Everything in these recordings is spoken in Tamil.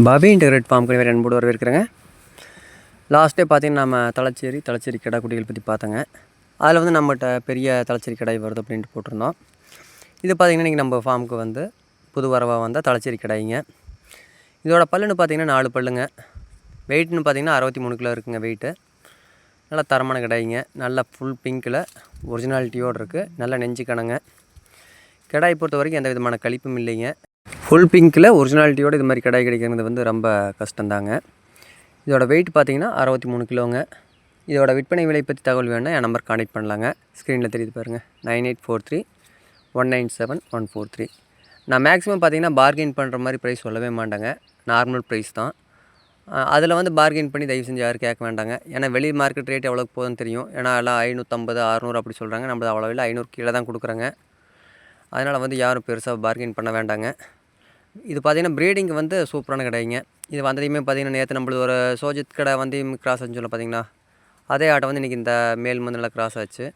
பாபி இன்டெகிரேட் ஃபார்முக்கு வேறு அன்போடு வரவேற்கிறேங்க. லாஸ்ட்டே பார்த்தீங்கன்னா நம்ம தலைச்சேரி கிடா குட்டிகள் பற்றி பார்த்தோங்க. அதில் வந்து நம்மகிட்ட பெரிய தலைச்சேரி கிடாய் வருது அப்படின்ட்டு போட்டிருந்தோம். இது பார்த்திங்கன்னா இன்றைக்கி நம்ம ஃபார்முக்கு வந்து புது வரவாக வந்தால் தலைச்சேரி கிடாய்ங்க. இதோட பல்லுன்னு பார்த்திங்கன்னா 4 பல்லுங்க. வெயிட்னு பார்த்திங்கன்னா 63 கிலோ இருக்குங்க வெயிட்டு. நல்லா தரமான கிடாய்ங்க. நல்லா ஃபுல் பிங்க்கில் ஒரிஜினாலிட்டியோடு இருக்குது. நல்ல நெஞ்சு கணங்க. கிடாய் பொறுத்த வரைக்கும் எந்த விதமான கழிப்பும் இல்லைங்க. ஃபுல் பிங்க்கில் ஒரிஜினாலிட்டியோடு இது மாதிரி கிடாய் கிடைக்கிறது வந்து ரொம்ப கஷ்டந்தாங்க. இதோட வெயிட் பார்த்திங்கன்னா 63 கிலோங்க. இதோட விற்பனை விலை பற்றி தகவல் வேணும்னா என் நம்பர் கான்டெக்ட் பண்ணலாங்க. ஸ்க்ரீனில் தெரியுது பாருங்கள், 9843-197-143. நான் மேக்ஸிமம் பார்த்திங்கன்னா பார்கெயின் பண்ணுற மாதிரி ப்ரைஸ் சொல்லவே மாட்டேங்க. நார்மல் ப்ரைஸ் தான். அதில் வந்து பார்கெயின் பண்ணி தயவு செஞ்சு யாரும் கேட்க வேண்டாங்க. ஏன்னா வெளி மார்க்கெட் ரேட் எவ்வளோக்கு போகுதுன்னு தெரியும். ஏன்னா எல்லாம் 550, 600 அப்படி சொல்கிறாங்க. நம்ம அவ்வளோ இல்லை, 500 கீழே தான் கொடுக்குறாங்க. அதனால் வந்து யாரும் பெருசாக பார்கெயின் பண்ண வேண்டாங்க. இது பார்த்திங்கன்னா ப்ரீடிங் வந்து சூப்பரான கடைங்க. இது வந்ததையுமே பார்த்திங்கன்னா நேற்று நம்மளுக்கு ஒரு சோஜித் கடை வந்து கிராஸ் ஆச்சுன்னு சொல்ல பார்த்திங்கன்னா, அதே ஆட்டை வந்து இன்றைக்கி இந்த மேல் வந்து நல்லா கிராஸ் ஆச்சு.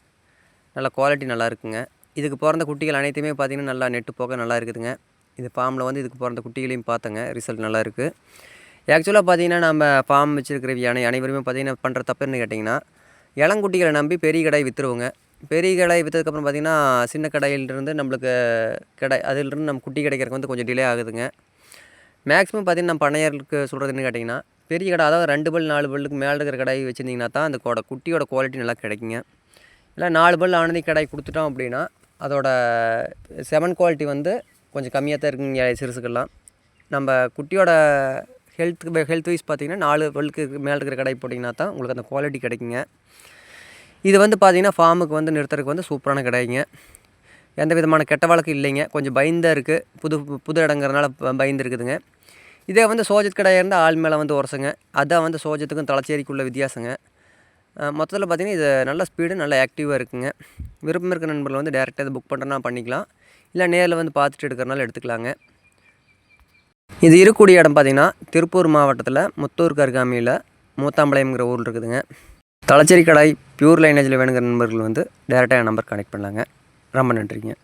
நல்லா குவாலிட்டி நல்லா இருக்குங்க. இதுக்கு பிறந்த குட்டிகள் அனைத்துமே பார்த்திங்கன்னா நல்லா நெட்டு போக நல்லா இருக்குதுங்க. இது ஃபார்மில் வந்து இதுக்கு பிறந்த குட்டிகளையும் பார்த்தங்க, ரிசல்ட் நல்லா இருக்குது. ஆக்சுவலாக பார்த்திங்கன்னா நம்ம ஃபார்ம் வச்சுருக்கிற அனைவருமே பார்த்திங்கன்னா பண்ணுற தப்பு என்ன கேட்டிங்கன்னா, இளங்குட்டிகளை நம்பி பெரிய கடை விற்றுருவோங்க. பெரிய கடை விற்றதுக்கப்புறம் பார்த்திங்கன்னா சின்ன கடையிலிருந்து நம்மளுக்கு அதிலிருந்து நம்ம குட்டி கிடைக்கிறதுக்கு வந்து கொஞ்சம் டிலே ஆகுதுங்க. மேக்ஸிமம் பார்த்திங்கன்னா நம்ம பண்ணையர்களுக்கு சொல்கிறது என்ன கேட்டிங்கன்னா, பெரிய கடை அதாவது 2 பல் 4 பல்லுக்கு மேலே இருக்கிற கடை வச்சுருந்திங்கன்னா தான் அந்த குட்டியோட குவாலிட்டி நல்லா கிடைக்குங்க. இல்லை 4 பல் ஆனதி கடை கொடுத்துட்டோம் அப்படின்னா அதோட செமன் குவாலிட்டி வந்து கொஞ்சம் கம்மியாக தான் இருக்குங்க சிறுசுக்கெல்லாம். நம்ம குட்டியோட ஹெல்த் வைஸ் பார்த்திங்கன்னா 4 பல்லுக்கு மேலே இருக்கிற கடை போட்டிங்கன்னா தான் உங்களுக்கு அந்த குவாலிட்டி கிடைக்குங்க. இது வந்து பார்த்திங்கன்னா ஃபார்முக்கு வந்து நிறுத்துறதுக்கு வந்து சூப்பரான கடைங்க. எந்த விதமான கெட்ட வழக்கு இல்லைங்க. கொஞ்சம் பயந்தாக இருக்குது, புது இடங்கிறதுனால பயந்து இருக்குதுங்க. இதே வந்து சோஜத் கடையாக இருந்தால் ஆள் மேலே வந்து உரசுங்க. அதான் வந்து சோஜத்துக்கும் தலைச்சேரிக்குள்ள வித்தியாசங்க. மொத்தத்தில் பார்த்திங்கன்னா இது நல்ல ஸ்பீடு, நல்ல ஆக்டிவாக இருக்குங்க. விருப்பம் இருக்கிற நண்பர்கள் வந்து டேரெக்டாக இதை புக் பண்ணுறனா பண்ணிக்கலாம். இல்லை நேரில் வந்து பார்த்துட்டு எடுக்கிறனால எடுத்துக்கலாங்க. இது இருக்கக்கூடிய இடம் பார்த்திங்கன்னா திருப்பூர் மாவட்டத்தில் முத்தூருக்கு அருகாமையில் மூத்தாம்பாளையம்ங்கிற ஊரில் இருக்குதுங்க. தலைச்சேரி கடாய் பியூர் லைனேஜில் வேணுங்கிற நண்பர்கள் வந்து டேரெக்டாக என் நம்பர் கனெக்ட் பண்ணலாங்க. ரொம்ப நன்றிங்க.